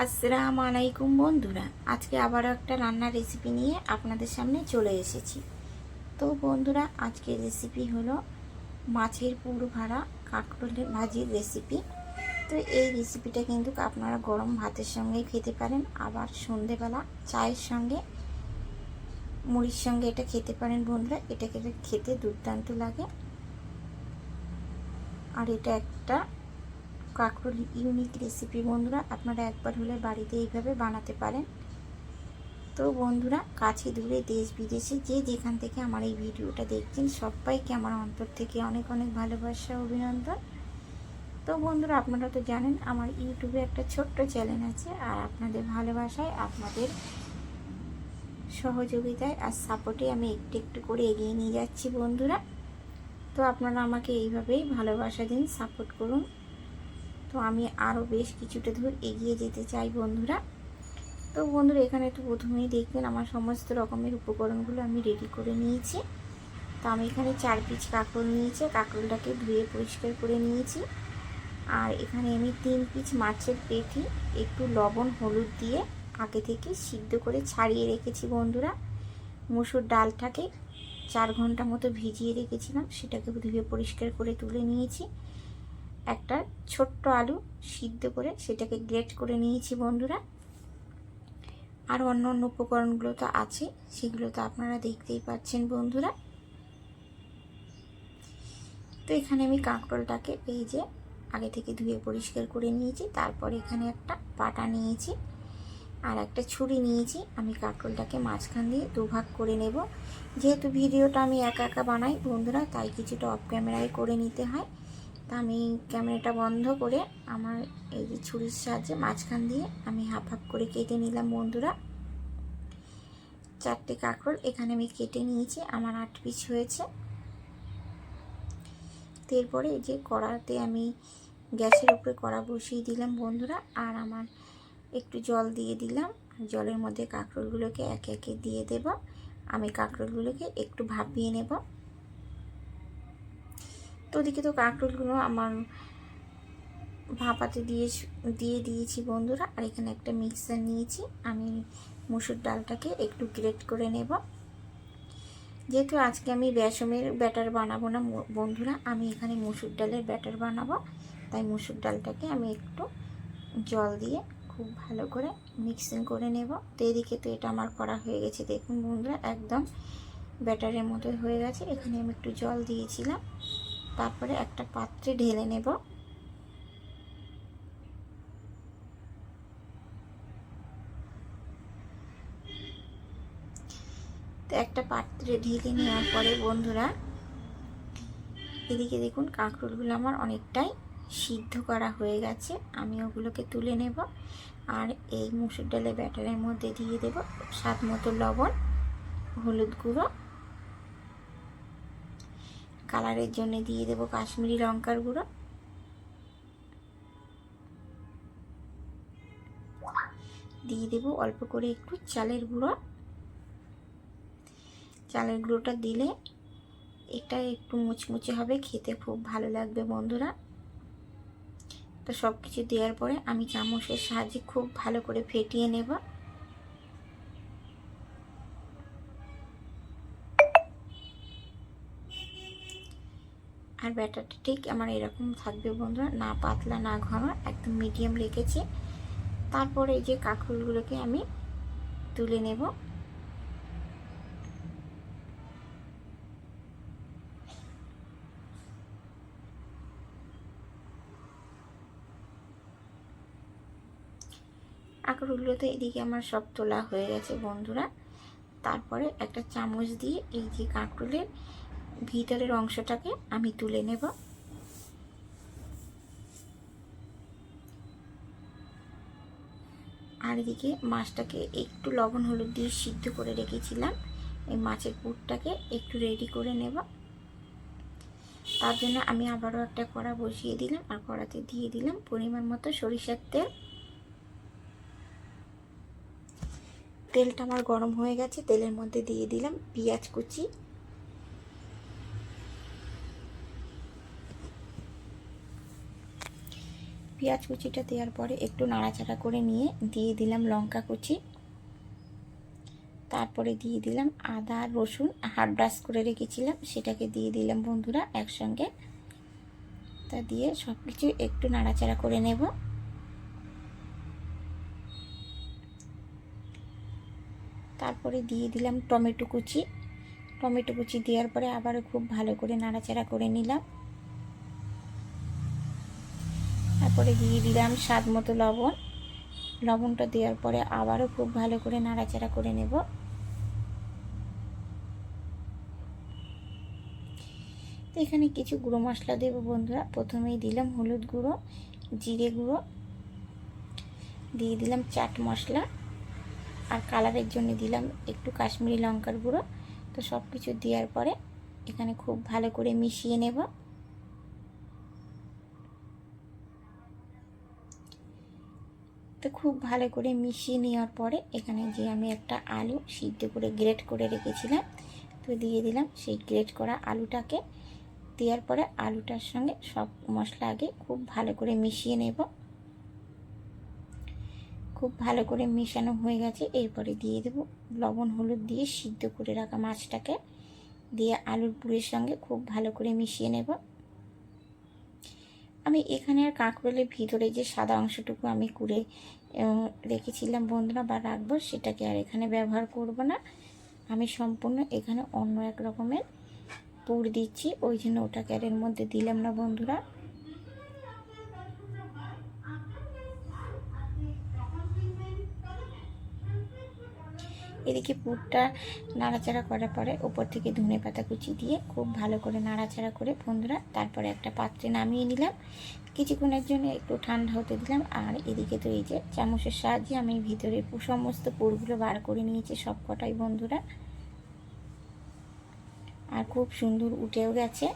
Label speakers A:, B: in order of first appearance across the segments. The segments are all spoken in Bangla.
A: আসসালামু আলাইকুম বন্ধুরা, আজকে আবারও একটা রান্নার রেসিপি নিয়ে আপনাদের সামনে চলে এসেছি। তো বন্ধুরা, আজকের রেসিপি হলো মাছের পুর ভরা কাঁকরোলের ভাজির রেসিপি। তো এই রেসিপিটা কিন্তু আপনারা গরম ভাতের সঙ্গে খেতে পারেন, আবার সন্ধেবেলা চায়ের সঙ্গে মুড়ির সঙ্গে এটা খেতে পারেন বন্ধুরা। এটাকে খেতে দুর্দান্ত লাগে। আর এটা একটা কাঁকরোল ইউনিক রেসিপি বন্ধুরা, আপনারা একবার হলে বাড়িতে এইভাবে বানাতে পারেন। তো বন্ধুরা, কাছে দূরে দেশ বিদেশে যে যেখান থেকে আমার এই ভিডিওটা দেখছেন, সবাইকে আমার অন্তর থেকে অনেক অনেক ভালোবাসা, অভিনন্দন। তো বন্ধুরা, আপনারা তো জানেন আমার ইউটিউবে একটা ছোট্ট চ্যানেল আছে, আর আপনাদের ভালোবাসায়, আপনাদের সহযোগিতায় আর সাপোর্টে আমি একটু একটু করে এগিয়ে নিয়ে যাচ্ছি বন্ধুরা। তো আপনারা আমাকে এইভাবেই ভালোবাসা দিন, সাপোর্ট করুন। তো আমি আরও বেশ কিছুটা দূর এগিয়ে যেতে চাই বন্ধুরা। তো বন্ধুরা, এখানে তো প্রথমেই দেখবেন আমার সমস্ত রকমের উপকরণগুলো আমি রেডি করে নিয়েছি। তো আমি এখানে 4 পিস কাঁকরোল নিয়েছি, কাঁকরোলটাকে ধুয়ে পরিষ্কার করে নিয়েছি। আর এখানে আমি 3 পিস মাছের পেটি একটু লবণ হলুদ দিয়ে আগে থেকে সিদ্ধ করে ছাড়িয়ে রেখেছি বন্ধুরা। মুসুর ডালটাকে 4 ঘন্টা মতো ভিজিয়ে রেখেছিলাম, সেটাকে ধুয়ে পরিষ্কার করে তুলে নিয়েছি। একটা ছোট্ট আলু সিদ্ধ করে সেটাকে গ্রেট করে নিয়েছি বন্ধুরা। আর অন্য অন্য উপকরণগুলো তো আছে, সেগুলো তো আপনারা দেখতেই পাচ্ছেন বন্ধুরা। তো এখানে আমি কাঁকরোলটাকে এই যে আগে থেকে ধুয়ে পরিষ্কার করে নিয়েছি। তারপর এখানে একটা পাটা নিয়েছি আর একটা ছুরি নিয়েছি। আমি কাঁকরোলটাকে মাঝখান দিয়ে দুভাগ করে নেব। যেহেতু ভিডিওটা আমি একা একা বানাই বন্ধুরা, তাই কিছুটা অফ ক্যামেরায় করে নিতে হয়। তা আমি ক্যামেরাটা বন্ধ করে আমার এই যে ছুরির সাহায্যে মাঝখান দিয়ে আমি হাফ হাফ করে কেটে নিলাম বন্ধুরা। 4টে কাঁকরোল এখানে আমি কেটে নিয়েছি, আমার 8 পিস হয়েছে। এরপরে এই যে কড়াতে আমি গ্যাসের উপরে কড়া বসিয়ে দিলাম বন্ধুরা। আর আমার একটু জল দিয়ে দিলাম, জলের মধ্যে কাঁকরোলগুলোকে একে একে দিয়ে দেব। আমি কাঁকরোলগুলোকে একটু ভাপিয়ে নেব। তো ওদিকে তো কাঁকরোলগুলো আমার ভাপাতে দিয়ে দিয়েছি বন্ধুরা। আর এখানে একটা মিক্সার নিয়েছি, আমি মুসুর ডালটাকে একটু গ্রেট করে নেব। যেহেতু আজকে আমি বেসমের ব্যাটার বানাবো না বন্ধুরা, আমি এখানে মুসুর ডালের ব্যাটার বানাবো, তাই মুসুর ডালটাকে আমি একটু জল দিয়ে খুব ভালো করে মিক্সিং করে নেব। তো এদিকে তো এটা আমার করা হয়ে গেছে, দেখুন বন্ধুরা, একদম ব্যাটারের মতো হয়ে গেছে। এখানে আমি একটু জল দিয়েছিলাম, তারপরে একটা পাত্রে ঢেলে নেব। তো একটা পাত্রে ঢেলে নেওয়ার পরে বন্ধুরা, এদিকে দেখুন কাঁকরোলগুলো আমার অনেকটাই সিদ্ধ করা হয়ে গেছে। আমি ওগুলোকে তুলে নেব। আর এই মুসুর ডালের ব্যাটারের মধ্যে দিয়ে দেব স্বাদ মতো লবণ, হলুদ গুঁড়ো, কালারের জন্য দিয়ে দেব কাশ্মীরি লঙ্কার গুঁড়ো, দিয়ে দেব অল্প করে একটু চালের গুঁড়ো। চালের গুঁড়োটা দিলে এটা একটু মুচমুচে হবে, খেতে খুব ভালো লাগবে বন্ধুরা। তো সব কিছু দেওয়ার পরে আমি চামচের সাহায্যে খুব ভালো করে ফেটিয়ে নেব। আর ব্যাটারটা ঠিক আমার এরকম থাকবে বন্ধুরা, না পাতলা না ঘন, একদম মিডিয়াম রেখেছি। তারপরে এই যে কাঁকরোলগুলোকে আমি তুলে নেব। কাঁকরোলগুলো তো এদিকে আমার সব তোলা হয়ে গেছে বন্ধুরা। তারপরে একটা চামচ দিয়ে এই যে কাঁকরোলের ভিতরের অংশটাকে আমি তুলে নেব। আর এদিকে মাছটাকে একটু লবণ হলুদ দিয়ে সিদ্ধ করে রেখেছিলাম, এই মাছের পুরটাকে একটু রেডি করে নেব। তার জন্য আমি আবারও একটা কড়া বসিয়ে দিলাম, আর কড়াতে দিয়ে দিলাম পরিমাণ মতো সরিষার তেল। তেলটা আমার গরম হয়ে গেছে, তেলের মধ্যে দিয়ে দিলাম পেঁয়াজ কুচি, পেঁয়াজ কুচিটা দেওয়ার পরে একটু নাড়াচাড়া করে নিয়ে দিয়ে দিলাম লঙ্কা কুচি, তারপরে দিয়ে দিলাম আদা রসুন হাফ ব্রাশ করে রেখেছিলাম, সেটাকে দিয়ে দিলাম বন্ধুরা একসঙ্গে। তা দিয়ে সব কিছু একটু নাড়াচাড়া করে নেব। তারপরে দিয়ে দিলাম টমেটো কুচি, টমেটো কুচি দেওয়ার পরে আবারও খুব ভালো করে নাড়াচাড়া করে নিলাম। তারপরে দিয়ে দিলাম স্বাদ মতো লবণ, লবণটা দেওয়ার পরে আবারও খুব ভালো করে নাড়াচাড়া করে নেব। তো এখানে কিছু গুঁড়ো মশলা দেব বন্ধুরা। প্রথমেই দিলাম হলুদ গুঁড়ো, জিরে গুঁড়ো, দিয়ে দিলাম চাট মশলা, আর কালারের জন্য দিলাম একটু কাশ্মীরি লঙ্কার গুঁড়ো। তো সব কিছু দেওয়ার পরে এখানে খুব ভালো করে মিশিয়ে নেব। তো খুব ভালো করে মিশিয়ে নেওয়ার পরে এখানে যে আমি একটা আলু সিদ্ধ করে গ্রেট করে রেখেছিলাম, তো দিয়ে দিলাম সেই গ্রেট করা আলুটাকে। দেওয়ার পরে আলুটার সঙ্গে সব মশলা আগে খুব ভালো করে মিশিয়ে নেব। খুব ভালো করে মেশানো হয়ে গেছে, এরপরে দিয়ে দেব লবণ হলুদ দিয়ে সিদ্ধ করে রাখা মাছটাকে, দিয়ে আলুর পুরের সঙ্গে খুব ভালো করে মিশিয়ে নেব। আমি এখানে আর কাঁকরোলের ভিতরে যে সাদা অংশটুকু আমি কুড়ে রেখেছিলাম বন্ধুরা বা রাখবো, সেটাকে আর এখানে ব্যবহার করব না। আমি সম্পূর্ণ এখানে অন্য এক রকমের পুর দিচ্ছি, ওই জন্য ওটাকে আর এর মধ্যে দিলাম না বন্ধুরা। এদিকে পুরটা নাড়াচাড়া করার পরে উপর থেকে ধনেপাতা কুচি দিয়ে খুব ভালো করে নাড়াচাড়া করে বন্ধুরা তারপরে একটা পাত্রে নামিয়ে নিলাম। কিছুক্ষণের জন্য একটু ঠান্ডা হতে দিলাম। আর এদিকে তো এই যে চামচের সাহায্যে আমি ভিতরে সমস্ত পুরগুলো বার করে নিয়েছি সব কটাই বন্ধুরা, আর খুব সুন্দর উঠেও গেছে।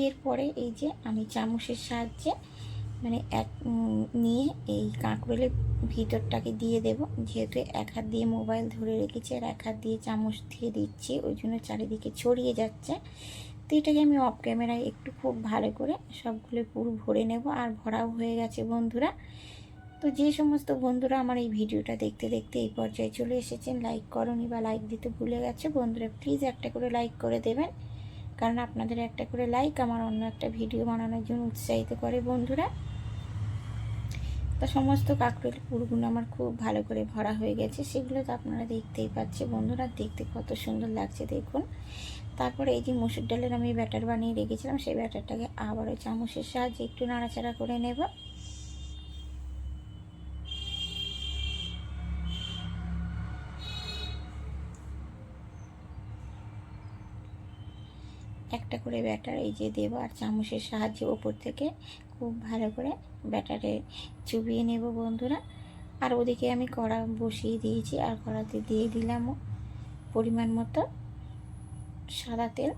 A: এরপরে এই যে আমি চামচের সাহায্যে মানে নিয়ে এই কাঁকরোলের ভিতরটাকে দিয়ে দেব। যেহেতু এক হাত দিয়ে মোবাইল ধরে রেখেছি আর এক হাত দিয়ে চামচ দিয়ে দিচ্ছি, ওই জন্য চারিদিকে ছড়িয়ে যাচ্ছে। তো এটাকে আমি অফ ক্যামেরায় একটু খুব ভালো করে সবগুলো পুরো ভরে নেব, আর ভরাও হয়ে গেছে বন্ধুরা। তো যে সমস্ত বন্ধুরা আমার এই ভিডিওটা দেখতে দেখতে এই পর্যায়ে চলে এসেছেন, লাইক করনি বা লাইক দিতে ভুলে গেছে বন্ধুরা, প্লিজ একটা করে লাইক করে দেবেন, কারণ আপনাদের একটা করে লাইক আমার অন্য একটা ভিডিও বানানোর জন্য উৎসাহিত করে বন্ধুরা। তো সমস্ত কাঁকরোলের পুরগুলো আমার খুব ভালো করে ভরা হয়ে গেছে, সেগুলো তো আপনারা দেখতেই পাচ্ছেন বন্ধুরা, দেখতে কত সুন্দর লাগছে দেখুন। তারপরে এই যে মসুর ডালের আমি ব্যাটার বানিয়ে রেখেছিলাম, সেই ব্যাটারটাকে আবারও চামচের সাহায্যে একটু নাড়াচাড়া করে নেব। একটা করে ব্যাটার এই যে দেবো, আর চামচের সাহায্যে ওপর থেকে খুব ভালো করে ব্যাটারে চুবিয়ে নেব বন্ধুরা। আর ওদিকে আমি কড়া বসিয়ে দিয়েছি, আর কড়াতে দিয়ে দিলাম পরিমাণ মতো সাদা তেল।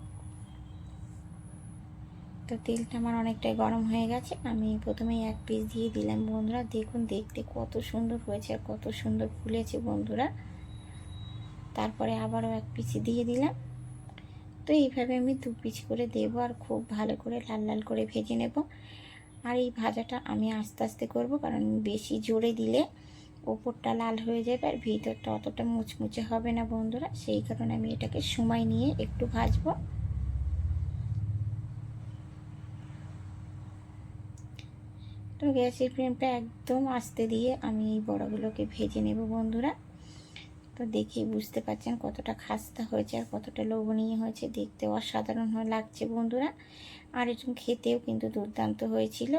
A: তো তেলটা আমার অনেকটাই গরম হয়ে গেছে, আমি প্রথমেই এক পিস দিয়ে দিলাম বন্ধুরা। দেখুন দেখতে কত সুন্দর হয়েছে আর কত সুন্দর ফুলেছে বন্ধুরা। তারপরে আবারও এক পিস দিয়ে দিলাম। তো এইভাবে আমি দু পিস করে দেবো, আর খুব ভালো করে লাল লাল করে ভেজে নেব। আর এই ভাজাটা আমি আস্তে আস্তে করব, কারণ বেশি জোরে দিলে ওপরটা লাল হয়ে যাবে আর ভিতরটা অতটা মুচমুচে হবে না বন্ধুরা, সেই কারণে আমি এটাকে সময় নিয়ে একটু ভাজবো। তো গ্যাসের ফ্লেমটা একদম আস্তে দিয়ে আমি এই বড়াগুলোকে ভেজে নেব বন্ধুরা। তো দেখেই বুঝতে পারছেন কতটা খাস্তা হয়েছে আর কতটা লোভনীয় হয়েছে, দেখতে অসাধারণ লাগছে বন্ধুরা। আর এটা খেতেও কিন্তু দুর্দান্ত হয়েছিল।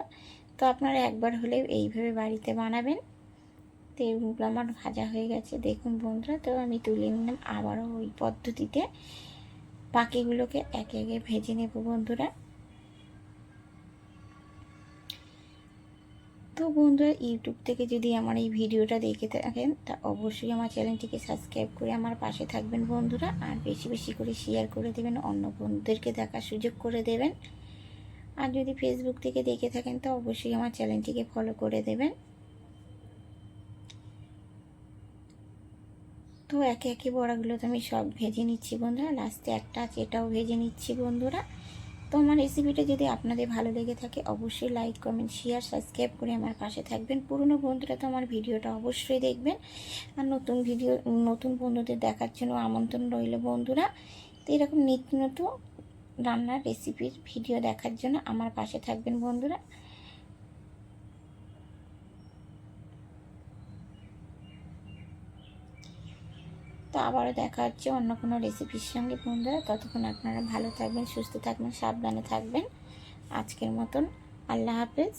A: তো আপনারা একবার হলেও এইভাবে বাড়িতে বানাবেন। তো এগুলো আমার ভাজা হয়ে গেছে দেখুন বন্ধুরা। তো আমি তুলে নিলাম, আবারও ওই পদ্ধতিতে বাকিগুলোকে একে একে ভেজে নেব বন্ধুরা। তো বন্ধুরা ইউটিউব থেকে যদি আমার এই ভিডিওটা দেখে থাকেন তা অবশ্যই আমার চ্যানেলটিকে সাবস্ক্রাইব করে আমার পাশে থাকবেন বন্ধুরা, আর বেশি বেশি করে শেয়ার করে দেবেন, অন্য বন্ধুদেরকে দেখার সুযোগ করে দেবেন। আর যদি ফেসবুক থেকে দেখে থাকেন তো অবশ্যই আমার চ্যানেলটিকে ফলো করে দেবেন। তো একে একে বড়াগুলো তো আমি সব ভেজে নিচ্ছি বন্ধুরা, লাস্টে একটা আছে এটাও ভেজে নিচ্ছি বন্ধুরা। তো তো আমার রেসিপিটা যদি আপনাদের ভালো লেগে থাকে অবশ্যই লাইক কমেন্ট শেয়ার সাবস্ক্রাইব করে আমার পাশে থাকবেন। পুরনো বন্ধুরা তো আমার ভিডিওটা অবশ্যই দেখবেন, আর নতুন বন্ধুদের দেখার জন্য আমন্ত্রণ রইল বন্ধুরা। তো এরকম নিত্য নতুন রান্নার রেসিপির ভিডিও দেখার জন্য আমার পাশে থাকবেন বন্ধুরা। তো আবারও দেখা হচ্ছে অন্য কোনো রেসিপির সঙ্গে বন্ধুরা। ততক্ষণ আপনারা ভালো থাকবেন, সুস্থ থাকবেন, সাবধানে থাকবেন। আজকের মতন আল্লাহ হাফেজ।